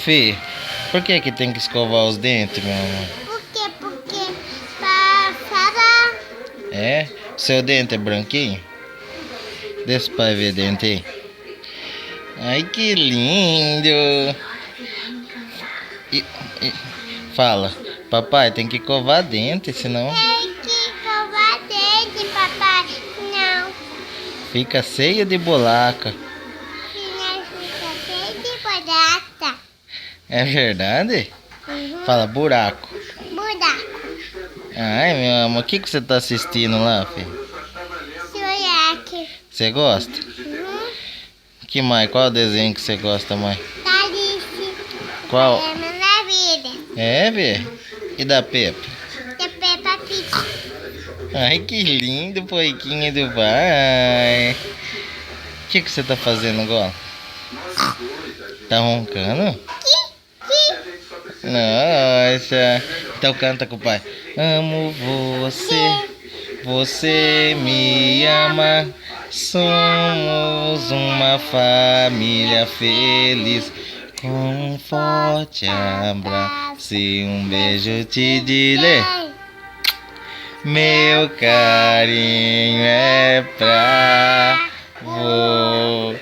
Fih, por que que tem que escovar os dentes, meu amor? Por quê? Porque pra falar. É? Seu dente é branquinho? Deixa o pai ver dente aí. Ai, que lindo! E- e- Fala, papai, tem que covar dente, senão Tem que escovar dente, papai. Não. fica cheio de bolaca. Minha fica cheia de barata. É verdade? Uhum. Fala, buraco. Buraco. Ai, meu amor, o que você tá assistindo lá, filho? Suraque. Você gosta? Uhum. Que mais? Qual desenho que você gosta mais? Talice. Qual? É maravilha. É, Vê? E da Pepa? Da Peppa Pig. Ai, que lindo, porquinho do pai. O que você tá fazendo agora? Tá roncando? Nossa. Então canta com o pai. Amo você, você me ama. Somos uma família feliz. Com um forte abraço e um beijo te direi. Meu carinho é pra você.